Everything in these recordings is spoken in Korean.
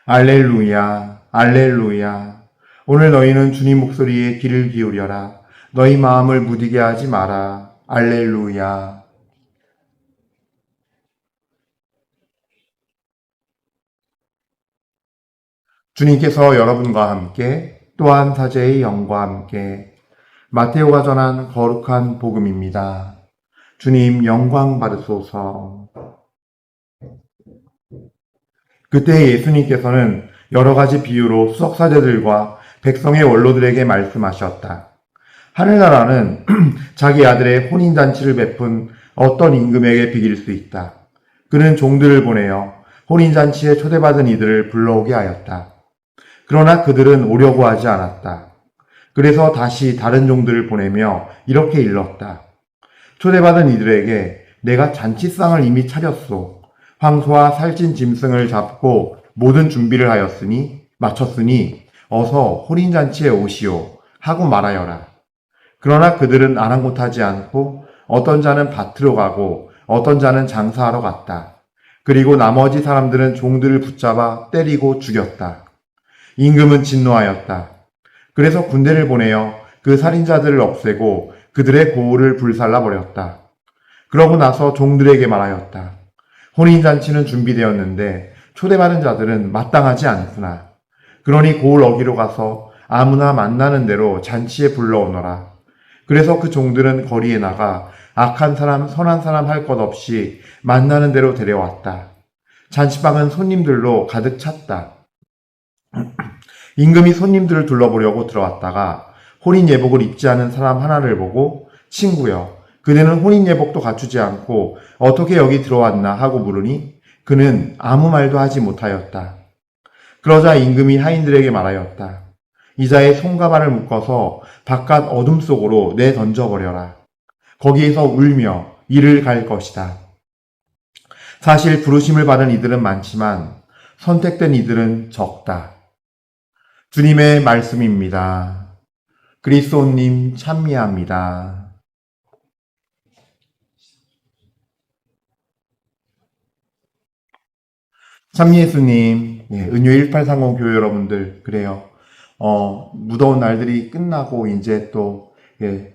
알렐루야, 알렐루야. 오늘 너희는 주님 목소리에 귀를 기울여라. 너희 마음을 무디게 하지 마라. 알렐루야. 주님께서 여러분과 함께 또한 사제의 영과 함께 마테오가 전한 거룩한 복음입니다. 주님 영광 받으소서. 그때 예수님께서는 여러 가지 비유로 수석사제들과 백성의 원로들에게 말씀하셨다. 하늘나라는 자기 아들의 혼인잔치를 베푼 어떤 임금에게 비길 수 있다. 그는 종들을 보내어 혼인잔치에 초대받은 이들을 불러오게 하였다. 그러나 그들은 오려고 하지 않았다. 그래서 다시 다른 종들을 보내며 이렇게 일렀다. 초대받은 이들에게 내가 잔치상을 이미 차렸소. 황소와 살찐 짐승을 잡고 모든 준비를 마쳤으니 어서 혼인잔치에 오시오 하고 말하여라. 그러나 그들은 아랑곳하지 않고 어떤 자는 밭으로 가고 어떤 자는 장사하러 갔다. 그리고 나머지 사람들은 종들을 붙잡아 때리고 죽였다. 임금은 진노하였다. 그래서 군대를 보내어 그 살인자들을 없애고 그들의 고을을 불살라 버렸다. 그러고 나서 종들에게 말하였다. 혼인잔치는 준비되었는데 초대받은 자들은 마땅하지 않구나. 그러니 고을 어기로 가서 아무나 만나는 대로 잔치에 불러오너라. 그래서 그 종들은 거리에 나가 악한 사람, 선한 사람 할 것 없이 만나는 대로 데려왔다. 잔치방은 손님들로 가득 찼다. 임금이 손님들을 둘러보려고 들어왔다가 혼인 예복을 입지 않은 사람 하나를 보고 친구여, 그대는 혼인 예복도 갖추지 않고 어떻게 여기 들어왔나 하고 물으니 그는 아무 말도 하지 못하였다. 그러자 임금이 하인들에게 말하였다. 이자의 손과 발을 묶어서 바깥 어둠 속으로 내던져버려라. 거기에서 울며 이를 갈 것이다. 사실 부르심을 받은 이들은 많지만 선택된 이들은 적다. 주님의 말씀입니다. 그리스도님 찬미합니다. 참미예수님, 은요 1830 교회 여러분들, 그래요. 무더운 날들이 끝나고 이제 또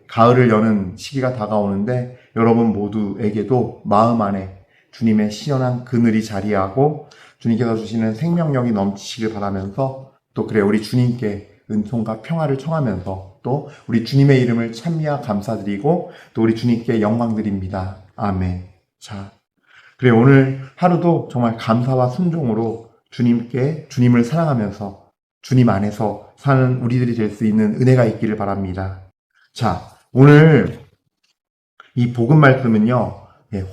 가을을 여는 시기가 다가오는데 여러분 모두에게도 마음 안에 주님의 시원한 그늘이 자리하고 주님께서 주시는 생명력이 넘치시길 바라면서 또 그래 우리 주님께 은총과 평화를 청하면서 또 우리 주님의 이름을 찬미와 감사드리고 또 우리 주님께 영광 드립니다. 아멘. 자, 그래 오늘 하루도 정말 감사와 순종으로 주님을 사랑하면서 주님 안에서 사는 우리들이 될 수 있는 은혜가 있기를 바랍니다. 자, 오늘 이 복음 말씀은요,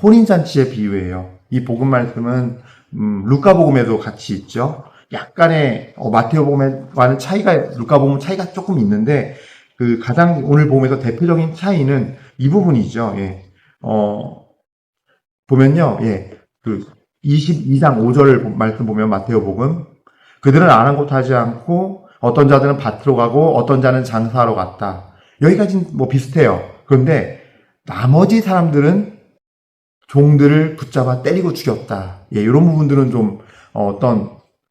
혼인잔치의 비유예요. 이 복음 말씀은 루카복음에도 같이 있죠. 약간의 마테오복음과는 루카복음 차이가 조금 있는데 그 가장 오늘 복음에서 대표적인 차이는 이 부분이죠. 보면요, 그 22장 5절 말씀 보면 마테오복음 그들은 아랑곳하지 않고 어떤 자들은 밭으로 가고 어떤 자는 장사하러 갔다. 여기까지는 뭐 비슷해요. 그런데 나머지 사람들은 종들을 붙잡아 때리고 죽였다. 이런 부분들은 좀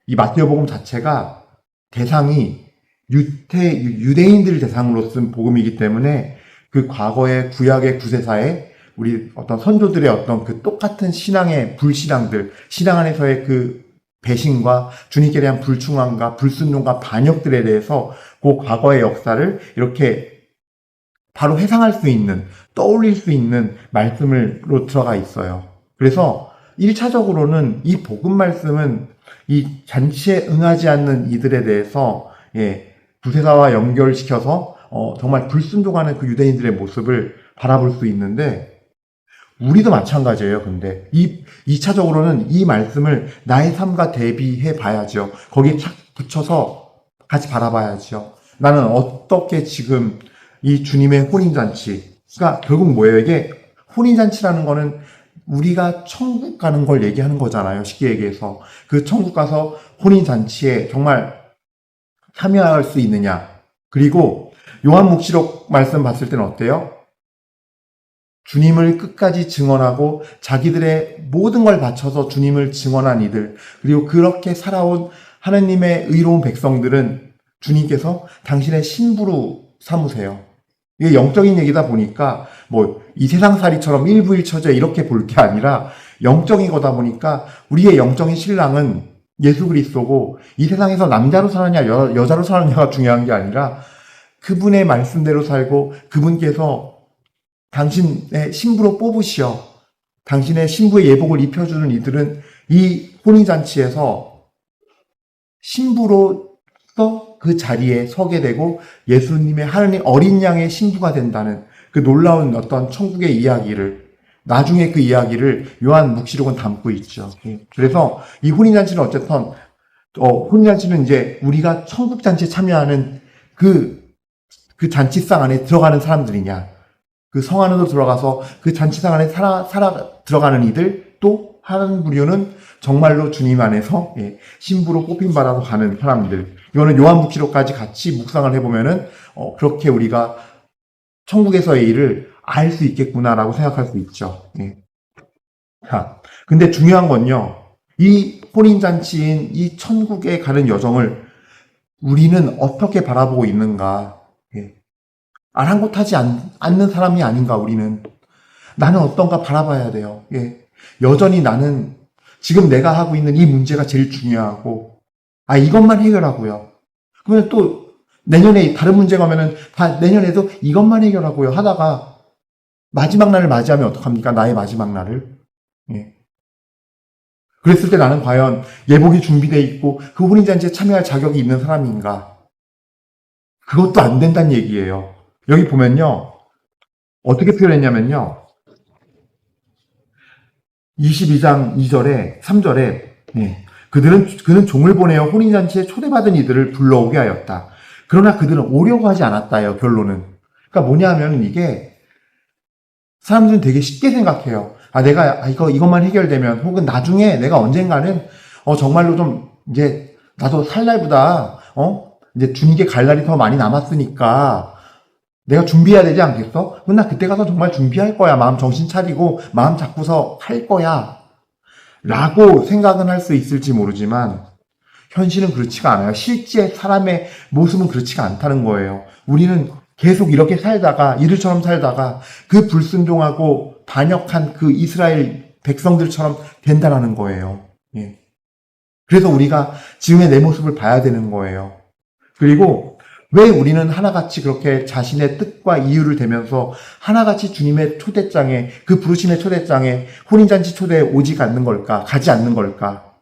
이 마테오복음 자체가 대상이 유대인들을 대상으로 쓴 복음이기 때문에 그 과거의 구약의 구세사에 우리 어떤 선조들의 어떤 그 똑같은 신앙의 불신앙들, 신앙 안에서의 그 배신과 주님께 대한 불충함과 불순종과 반역들에 대해서 그 과거의 역사를 이렇게 바로 회상할 수 있는, 떠올릴 수 있는 말씀으로 들어가 있어요. 그래서 1차적으로는 이 복음 말씀은 이 잔치에 응하지 않는 이들에 대해서 구세사와 연결시켜서 정말 불순종하는 그 유대인들의 모습을 바라볼 수 있는데 우리도 마찬가지예요. 근데 2차적으로는 이 말씀을 나의 삶과 대비해 봐야죠. 거기에 착 붙여서 같이 바라봐야죠. 나는 어떻게 지금 이 주님의 혼인잔치가 결국 뭐예요? 이게 혼인잔치라는 거는 우리가 천국 가는 걸 얘기하는 거잖아요. 쉽게 얘기해서. 그 천국 가서 혼인잔치에 정말 참여할 수 있느냐. 그리고 요한묵시록 말씀 봤을 때는 어때요? 주님을 끝까지 증언하고 자기들의 모든 걸 바쳐서 주님을 증언한 이들, 그리고 그렇게 살아온 하느님의 의로운 백성들은 주님께서 당신의 신부로 삼으세요. 이게 영적인 얘기다 보니까 뭐 이 세상살이처럼 일부일처제 이렇게 볼 게 아니라 영적인 거다 보니까 우리의 영적인 신랑은 예수 그리스도고 이 세상에서 남자로 사느냐 여자로 사느냐가 중요한 게 아니라 그분의 말씀대로 살고 그분께서 당신의 신부로 뽑으시어 당신의 신부의 예복을 입혀주는 이들은 이 혼인잔치에서 신부로서 그 자리에 서게 되고 예수님의 하느님 어린 양의 신부가 된다는 그 놀라운 어떤 천국의 이야기를 나중에 그 이야기를 요한 묵시록은 담고 있죠. 그래서 이 혼인잔치는 어쨌든 혼인잔치는 이제 우리가 천국잔치에 참여하는 그 잔치상 안에 들어가는 사람들이냐 그 성 안으로 들어가서 그 잔치상 안에 들어가는 이들 또 한 부류는 정말로 주님 안에서 신부로 뽑힘 받아서 가는 사람들. 이거는 요한묵시록까지 같이 묵상을 해보면은 그렇게 우리가 천국에서의 일을 알 수 있겠구나라고 생각할 수 있죠. 자, 근데 중요한 건요. 이 혼인잔치인 이 천국에 가는 여정을 우리는 어떻게 바라보고 있는가. 아랑곳하지 않는 사람이 아닌가 우리는. 나는 어떤가 바라봐야 돼요. 여전히 나는 지금 내가 하고 있는 이 문제가 제일 중요하고 이것만 해결하고요. 그러면 또 내년에 다른 문제가 오면은 내년에도 이것만 해결하고요 하다가 마지막 날을 맞이하면 어떡합니까? 나의 마지막 날을. 그랬을 때 나는 과연 예복이 준비되어 있고 그 혼인잔치에 참여할 자격이 있는 사람인가? 그것도 안 된다는 얘기예요. 여기 보면요. 어떻게 표현했냐면요. 22장 2절에 3절에 그는 종을 보내어 혼인잔치에 초대받은 이들을 불러오게 하였다. 그러나 그들은 오려고 하지 않았다요. 결론은. 그러니까 뭐냐 하면 이게 사람들은 되게 쉽게 생각해요. 내가 이것만 해결되면 혹은 나중에 내가 언젠가는 정말로 좀 이제 나도 살 날보다 이제 주님께 갈 날이 더 많이 남았으니까 내가 준비해야 되지 않겠어? 그럼 나 그때 가서 정말 준비할 거야. 마음 정신 차리고 마음 잡고서 할 거야. 라고 생각은 할 수 있을지 모르지만 현실은 그렇지가 않아요. 실제 사람의 모습은 그렇지가 않다는 거예요. 우리는 계속 이렇게 살다가 이들처럼 살다가 그 불순종하고 반역한 그 이스라엘 백성들처럼 된다라는 거예요. 그래서 우리가 지금의 내 모습을 봐야 되는 거예요. 그리고 왜 우리는 하나같이 그렇게 자신의 뜻과 이유를 대면서 하나같이 주님의 초대장에 그 부르심의 초대장에 혼인잔치 초대에 오지 않는 걸까? 가지 않는 걸까?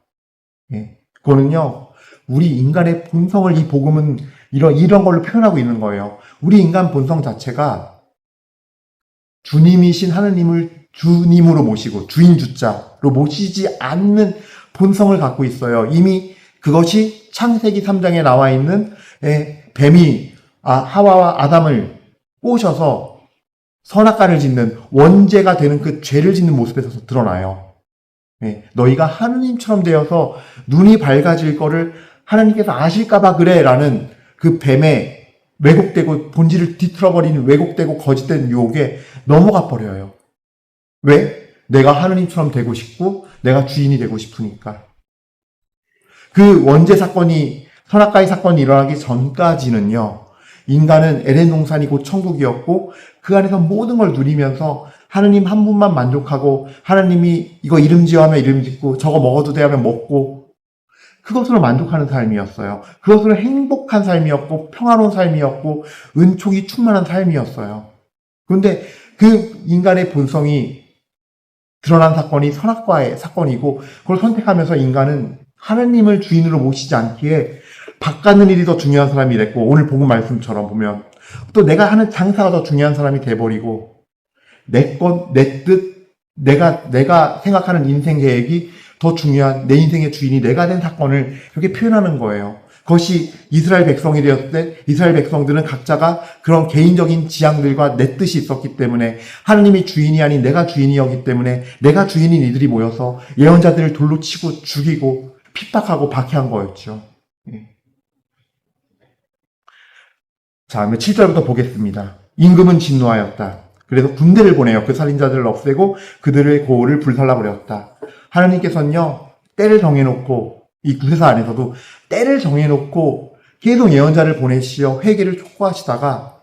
그거는요. 우리 인간의 본성을 이 복음은 이런 걸로 표현하고 있는 거예요. 우리 인간 본성 자체가 주님이신 하느님을 주님으로 모시고 주인 주자로 모시지 않는 본성을 갖고 있어요. 이미 그것이 창세기 3장에 나와 있는 뱀이 하와와 아담을 꼬셔서 선악과를 짓는 원죄가 되는 그 죄를 짓는 모습에서 드러나요. 너희가 하느님처럼 되어서 눈이 밝아질 거를 하나님께서 아실까봐 그래 라는 그 뱀의 왜곡되고 본질을 뒤틀어버리는 왜곡되고 거짓된 유혹에 넘어가 버려요. 왜? 내가 하느님처럼 되고 싶고 내가 주인이 되고 싶으니까. 그 원죄 사건이 선악과의 사건이 일어나기 전까지는요. 인간은 에덴 동산이 곧 천국이었고 그 안에서 모든 걸 누리면서 하느님 한 분만 만족하고 하느님이 이거 이름 지어 하면 이름 짓고 저거 먹어도 돼 하면 먹고 그것으로 만족하는 삶이었어요. 그것으로 행복한 삶이었고 평화로운 삶이었고 은총이 충만한 삶이었어요. 그런데 그 인간의 본성이 드러난 사건이 선악과의 사건이고 그걸 선택하면서 인간은 하느님을 주인으로 모시지 않기에 바꾸는 일이 더 중요한 사람이 됐고 오늘 복음 말씀처럼 보면 또 내가 하는 장사가 더 중요한 사람이 돼버리고 내 것, 내 뜻, 내가 생각하는 인생 계획이 더 중요한 내 인생의 주인이 내가 된 사건을 그렇게 표현하는 거예요. 그것이 이스라엘 백성이 되었을 때 이스라엘 백성들은 각자가 그런 개인적인 지향들과 내 뜻이 있었기 때문에 하느님이 주인이 아닌 내가 주인이었기 때문에 내가 주인인 이들이 모여서 예언자들을 돌로 치고 죽이고 핍박하고 박해한 거였죠. 자, 7절부터 보겠습니다. 임금은 진노하였다. 그래서 군대를 보내요. 그 살인자들을 없애고 그들의 고을을 불살라버렸다. 하나님께서는요, 때를 정해놓고 이 구세사 안에서도 때를 정해놓고 계속 예언자를 보내시어 회개를 촉구하시다가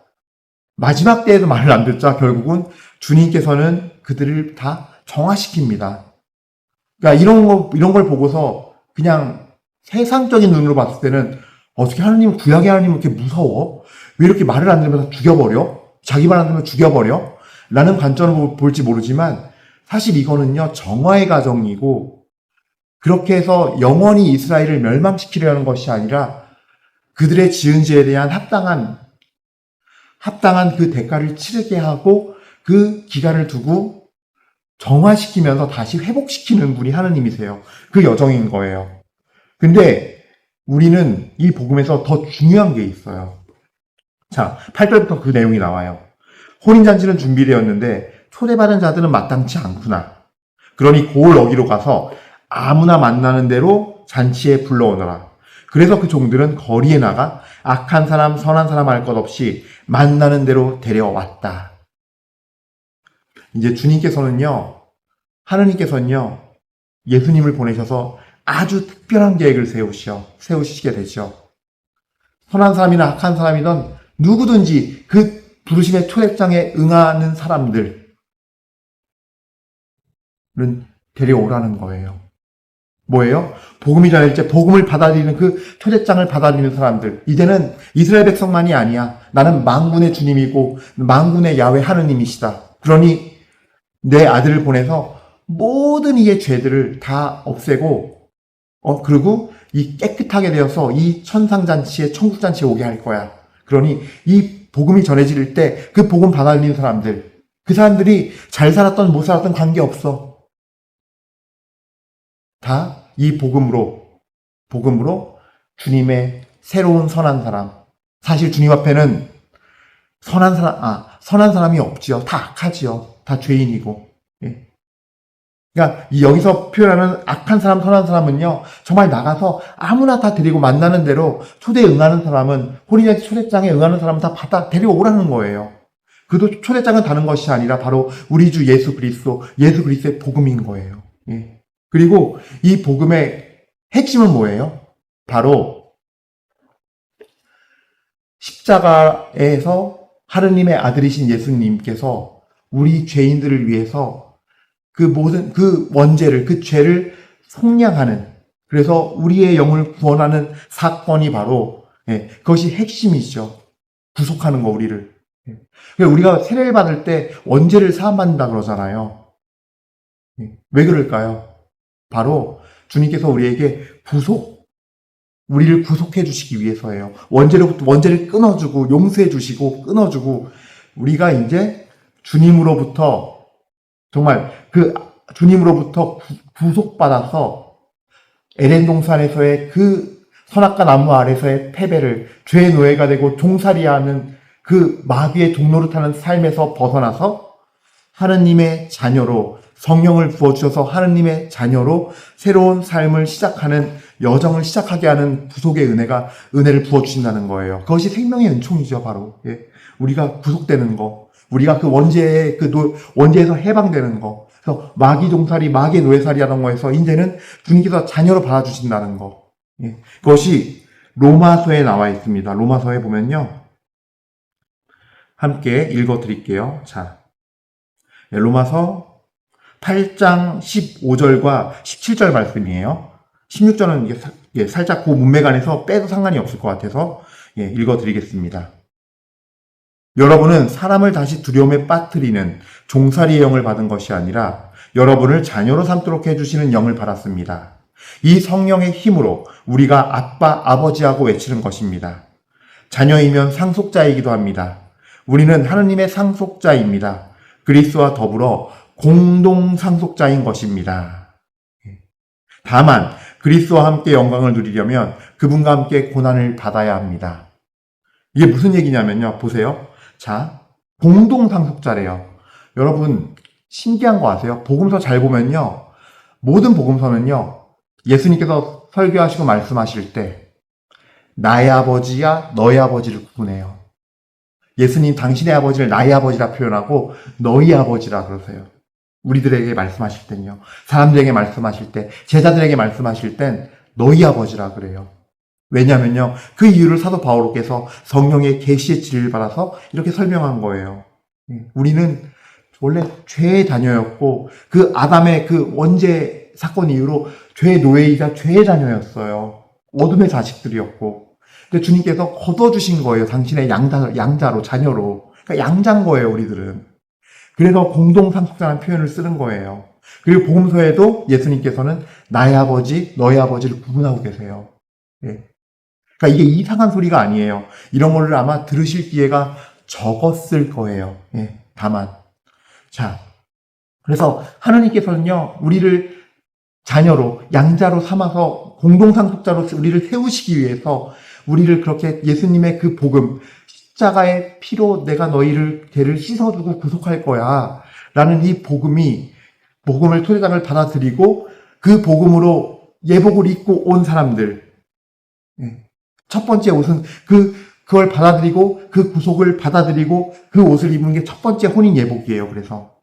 마지막 때에도 말을 안 듣자 결국은 주님께서는 그들을 다 정화시킵니다. 그러니까 이런 걸 보고서 그냥 세상적인 눈으로 봤을 때는 어떻게 구약의 하나님은 이렇게 무서워? 왜 이렇게 말을 안 들으면서 죽여버려? 자기 말 안 들으면 죽여버려? 라는 관점으로 볼지 모르지만 사실 이거는요, 정화의 과정이고 그렇게 해서 영원히 이스라엘을 멸망시키려는 것이 아니라 그들의 지은 죄에 대한 합당한 그 대가를 치르게 하고 그 기간을 두고 정화시키면서 다시 회복시키는 분이 하느님이세요. 그 여정인 거예요. 근데 우리는 이 복음에서 더 중요한 게 있어요. 자, 8절부터 그 내용이 나와요. 혼인잔치는 준비되었는데 초대받은 자들은 마땅치 않구나. 그러니 고을 어기로 가서 아무나 만나는 대로 잔치에 불러오너라. 그래서 그 종들은 거리에 나가 악한 사람, 선한 사람 할 것 없이 만나는 대로 데려왔다. 이제 하느님께서는요, 예수님을 보내셔서 아주 특별한 계획을 세우시게 되죠. 선한 사람이나 악한 사람이든 누구든지 그 부르심의 초대장에 응하는 사람들은 데려오라는 거예요. 뭐예요? 복음이 전해질 때 복음을 받아들이는 그 초대장을 받아들이는 사람들. 이제는 이스라엘 백성만이 아니야. 나는 만군의 주님이고 만군의 야훼 하느님이시다. 그러니 내 아들을 보내서 모든 이의 죄들을 다 없애고 그리고 이 깨끗하게 되어서 이 천상잔치에 천국잔치에 오게 할 거야. 그러니 이 복음이 전해질 때 그 복음 받아들이는 사람들, 그 사람들이 잘 살았던 못 살았던 관계없어. 다 이 복음으로 주님의 새로운 선한 사람. 사실 주님 앞에는 선한 사람이 없지요. 다 악하지요. 다 죄인이고. 예. 그러니까 여기서 표현하는 악한 사람, 선한 사람은요, 정말 나가서 아무나 다 데리고 만나는 대로 초대에 응하는 사람은, 혼인잔치 초대장에 응하는 사람은 다 받아 데려오라는 거예요. 그도 초대장은 다른 것이 아니라 바로 우리 주 예수 그리스도의 복음인 거예요. 예. 그리고 이 복음의 핵심은 뭐예요? 바로 십자가에서 하느님의 아들이신 예수님께서 우리 죄인들을 위해서 그 원죄를, 그 죄를 속량하는, 그래서 우리의 영을 구원하는 사건이 바로, 그것이 핵심이죠. 구속하는 거, 우리를. 우리가 세례를 받을 때 원죄를 사함받는다 그러잖아요. 왜 그럴까요? 바로 주님께서 우리에게 우리를 구속해 주시기 위해서예요. 원죄를 끊어주고, 용서해 주시고, 끊어주고, 우리가 이제 주님으로부터 구속받아서 에덴 동산에서의 그 선악과 나무 아래서의 패배를, 죄의 노예가 되고 종살이하는 그 마귀의 종노릇하는 삶에서 벗어나서 하느님의 자녀로, 성령을 부어주셔서 하느님의 자녀로 새로운 삶을 시작하는, 여정을 시작하게 하는 구속의 은혜를 부어주신다는 거예요. 그것이 생명의 은총이죠, 바로. 우리가 구속되는 거, 우리가 그 원죄에서 해방되는 거, 그래서 마귀 종살이, 마귀의 노예살이 하는 거에서 이제는 주님께서 자녀로 받아주신다는 거. 그것이 로마서에 나와 있습니다. 로마서에 보면요, 함께 읽어드릴게요. 자, 로마서 8장 15절과 17절 말씀이에요. 16절은 이게 살짝 그 문맥 안에서 빼도 상관이 없을 것 같아서 읽어드리겠습니다. 여러분은 사람을 다시 두려움에 빠뜨리는 종살이의 영을 받은 것이 아니라 여러분을 자녀로 삼도록 해주시는 영을 받았습니다. 이 성령의 힘으로 우리가 아빠, 아버지하고 외치는 것입니다. 자녀이면 상속자이기도 합니다. 우리는 하느님의 상속자입니다. 그리스도와 더불어 공동 상속자인 것입니다. 다만 그리스도와 함께 영광을 누리려면 그분과 함께 고난을 받아야 합니다. 이게 무슨 얘기냐면요. 보세요. 자, 공동 상속자래요. 여러분 신기한 거 아세요? 복음서 잘 보면요, 모든 복음서는요, 예수님께서 설교하시고 말씀하실 때 나의 아버지야 너의 아버지를 구분해요. 예수님 당신의 아버지를 나의 아버지라 표현하고 너희 아버지라 그러세요. 우리들에게 말씀하실 땐요, 사람들에게 말씀하실 때, 제자들에게 말씀하실 땐 너희 아버지라 그래요. 왜냐면요. 그 이유를 사도 바오로께서 성령의 계시의 진리를 받아서 이렇게 설명한 거예요. 우리는 원래 죄의 자녀였고 그 아담의 그 원죄 사건 이후로 죄의 노예이자 죄의 자녀였어요. 어둠의 자식들이었고. 근데 주님께서 거둬주신 거예요. 당신의 양자로, 자녀로. 그러니까 양자인 거예요, 우리들은. 그래서 공동상속자라는 표현을 쓰는 거예요. 그리고 복음서에도 예수님께서는 나의 아버지, 너의 아버지를 구분하고 계세요. 예. 그러니까 이게 이상한 소리가 아니에요. 이런 거를 아마 들으실 기회가 적었을 거예요. 예. 다만. 자. 그래서 하나님께서는요, 우리를 자녀로, 양자로 삼아서 공동상속자로 우리를 세우시기 위해서 우리를 그렇게 예수님의 그 복음, 십자가의 피로 내가 죄를 씻어주고 구속할 거야. 라는 이 복음을 토대장을 받아들이고 그 복음으로 예복을 입고 온 사람들. 첫 번째 옷은 그걸 받아들이고 그 구속을 받아들이고 그 옷을 입은 게 첫 번째 혼인 예복이에요. 그래서.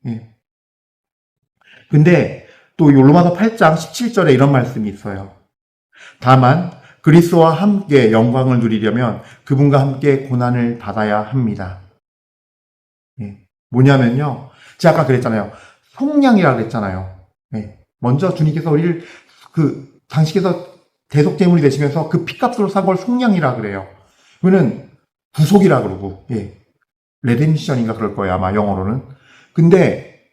근데 또 로마서 8장 17절에 이런 말씀이 있어요. 다만 그리스도와 함께 영광을 누리려면 그분과 함께 고난을 받아야 합니다. 뭐냐면요. 제가 아까 그랬잖아요. 속량이라 그랬잖아요. 먼저 주님께서 우리를 당신께서 대속제물이 되시면서 그 피값으로 산 걸 속량이라 그래요. 그거는 구속이라 그러고, 레덴션인가 그럴 거예요. 아마 영어로는. 근데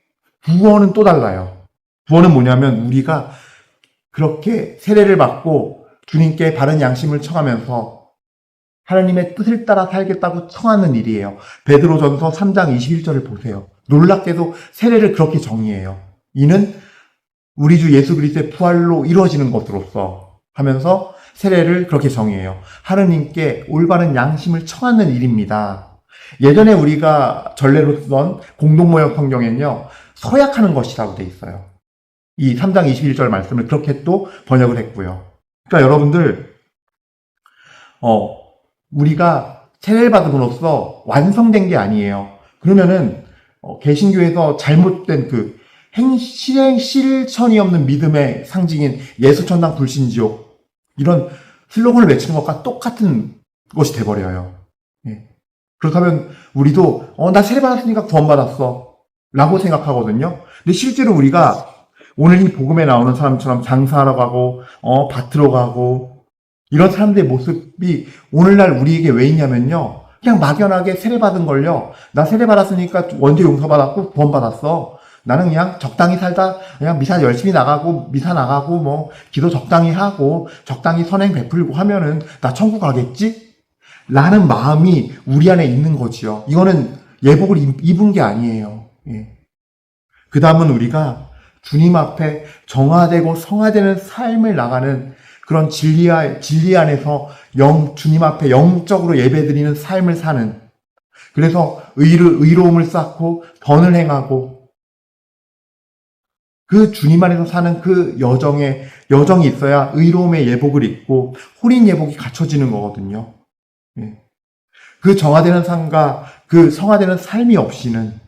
구원은 또 달라요. 구원은 뭐냐면 우리가 그렇게 세례를 받고 주님께 바른 양심을 청하면서 하나님의 뜻을 따라 살겠다고 청하는 일이에요. 베드로전서 3장 21절을 보세요. 놀랍게도 세례를 그렇게 정의해요. 이는 우리 주 예수 그리스도의 부활로 이루어지는 것으로서 하면서 세례를 그렇게 정의해요. 하느님께 올바른 양심을 청하는 일입니다. 예전에 우리가 전례로 쓰던 공동모역 성경에는요, 서약하는 것이라고 돼 있어요. 이 3장 21절 말씀을 그렇게 또 번역을 했고요. 그러니까 여러분들, 우리가 세례를 받음으로써 완성된 게 아니에요. 그러면은, 개신교에서 잘못된 실천이 없는 믿음의 상징인 예수천당 불신지옥, 이런 슬로건을 외치는 것과 똑같은 것이 돼버려요. 그렇다면 우리도 나 세례 받았으니까 구원받았어 라고 생각하거든요. 근데 실제로 우리가 오늘 이 복음에 나오는 사람처럼 장사하러 가고 밭으로 가고 이런 사람들의 모습이 오늘날 우리에게 왜 있냐면요. 그냥 막연하게 세례 받은 걸요. 나 세례 받았으니까 원죄 용서받았고 구원받았어. 나는 그냥 적당히 살다 그냥 미사 열심히 나가고 미사 나가고 뭐 기도 적당히 하고 적당히 선행 베풀고 하면은 나 천국 가겠지? 라는 마음이 우리 안에 있는 거지요. 이거는 예복을 입은 게 아니에요. 그 다음은 우리가 주님 앞에 정화되고 성화되는 삶을 나가는 그런 진리 안에서 주님 앞에 영적으로 예배드리는 삶을 사는, 그래서 의로움을 쌓고 번을 행하고 그 주님 안에서 사는 그 여정이 있어야 의로움의 예복을 입고 혼인 예복이 갖춰지는 거거든요. 그 정화되는 삶과 그 성화되는 삶이 없이는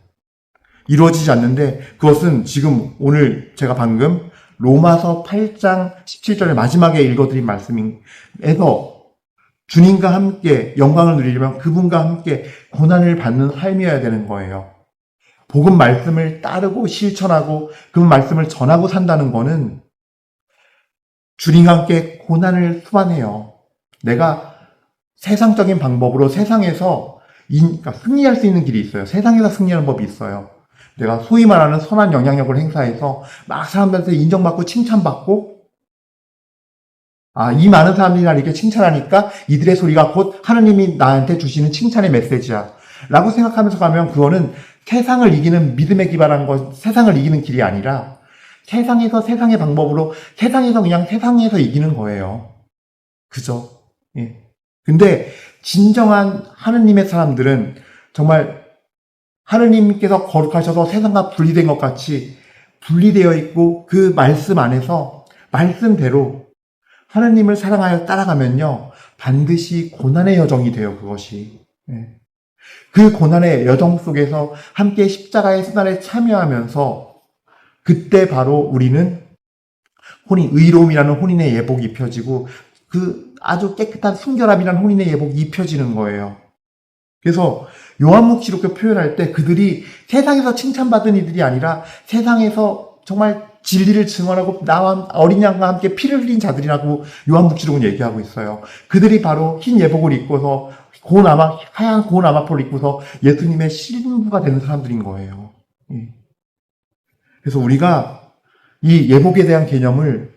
이루어지지 않는데, 그것은 지금 오늘 제가 방금 로마서 8장 17절의 마지막에 읽어드린 말씀에서 주님과 함께 영광을 누리려면 그분과 함께 고난을 받는 삶이어야 되는 거예요. 복음 말씀을 따르고 실천하고 그 말씀을 전하고 산다는 거는 주님과 함께 고난을 수반해요. 내가 세상적인 방법으로 세상에서 그러니까 승리할 수 있는 길이 있어요. 세상에서 승리하는 법이 있어요. 내가 소위 말하는 선한 영향력을 행사해서 막 사람들한테 인정받고 칭찬받고, 이 많은 사람들이 나를 이렇게 칭찬하니까 이들의 소리가 곧 하느님이 나한테 주시는 칭찬의 메시지야 라고 생각하면서 가면 그거는 세상을 이기는 믿음에 기반한 세상을 이기는 길이 아니라 세상에서 세상의 방법으로 세상에서 이기는 거예요. 그죠? 근데 진정한 하느님의 사람들은 정말 하느님께서 거룩하셔서 세상과 분리된 것 같이 분리되어 있고 그 말씀 안에서 말씀대로 하느님을 사랑하여 따라가면요, 반드시 고난의 여정이 돼요. 그것이. 그 고난의 여정 속에서 함께 십자가의 순환에 참여하면서 그때 바로 우리는 의로움이라는 혼인의 예복이 입혀지고 그 아주 깨끗한 순결함이라는 혼인의 예복이 입혀지는 거예요. 그래서 요한묵시록에 표현할 때 그들이 세상에서 칭찬받은 이들이 아니라 세상에서 정말 진리를 증언하고 나와 어린 양과 함께 피를 흘린 자들이라고 요한묵시록은 얘기하고 있어요. 그들이 바로 흰 예복을 입고서 하얀 고운 아마포를 입고서 예수님의 신부가 되는 사람들인 거예요. 그래서 우리가 이 예복에 대한 개념을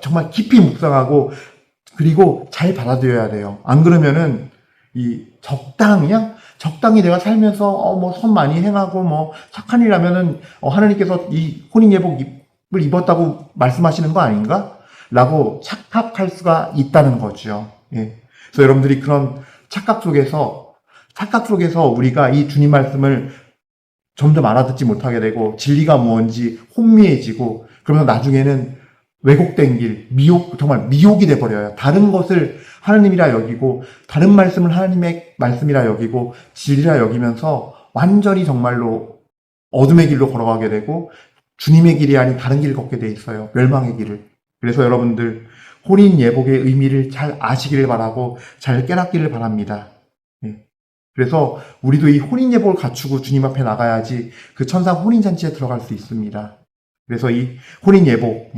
정말 깊이 묵상하고 그리고 잘 받아들여야 돼요. 안 그러면은 적당히 내가 살면서 선 많이 행하고 착한 일 하면은 하나님께서 이 혼인 예복을 입었다고 말씀하시는 거 아닌가? 라고 착각할 수가 있다는 거죠. 예. 그래서 여러분들이 그런 착각 속에서 우리가 이 주님 말씀을 점점 알아듣지 못하게 되고 진리가 무언지 혼미해지고 그러면서 나중에는 왜곡된 길, 정말 미혹이 돼버려요. 다른 것을 하나님이라 여기고 다른 말씀을 하나님의 말씀이라 여기고 진리라 여기면서 완전히 정말로 어둠의 길로 걸어가게 되고 주님의 길이 아닌 다른 길을 걷게 돼 있어요. 멸망의 길을. 그래서 여러분들 혼인 예복의 의미를 잘 아시기를 바라고 잘 깨닫기를 바랍니다. 그래서 우리도 이 혼인 예복을 갖추고 주님 앞에 나가야지 그 천상 혼인잔치에 들어갈 수 있습니다. 그래서 이 혼인 예복,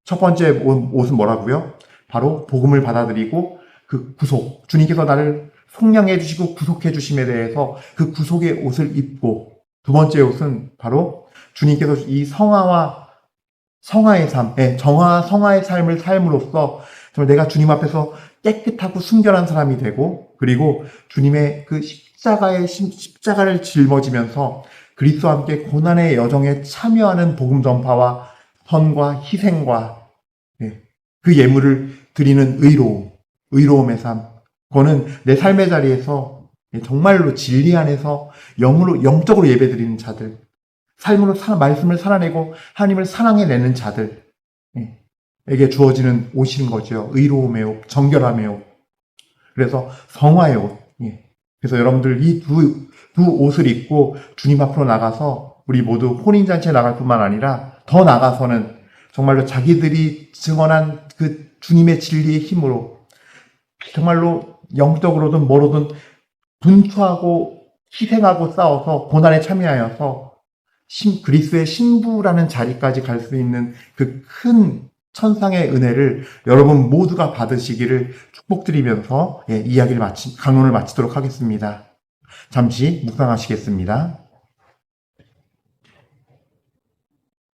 첫 번째 옷은 뭐라고요? 바로 복음을 받아들이고 그 구속, 주님께서 나를 속량해 주시고 구속해 주심에 대해서 그 구속의 옷을 입고, 두 번째 옷은 바로 주님께서 이 성화의 삶, 성화의 삶을 삶으로써 정말 내가 주님 앞에서 깨끗하고 순결한 사람이 되고, 그리고 주님의 그 십자가를 짊어지면서 그리스도와 함께 고난의 여정에 참여하는 복음 전파와 선과 희생과 그 예물을 드리는 의로움의 삶. 그거는 내 삶의 자리에서 정말로 진리 안에서 영적으로 예배드리는 자들, 삶으로 말씀을 살아내고 하나님을 사랑해내는 자들에게 주어지는 옷인 거죠. 의로움의 옷, 정결함의 옷. 그래서 성화의 옷. 그래서 여러분들 이 두 옷을 입고 주님 앞으로 나가서 우리 모두 혼인잔치에 나갈 뿐만 아니라 더 나가서는 정말로 자기들이 증언한 그 주님의 진리의 힘으로 정말로 영적으로든 뭐로든 분투하고 희생하고 싸워서 고난에 참여하여서 그리스도의 신부라는 자리까지 갈 수 있는 그 큰 천상의 은혜를 여러분 모두가 받으시기를 축복드리면서 강론을 마치도록 하겠습니다. 잠시 묵상하시겠습니다.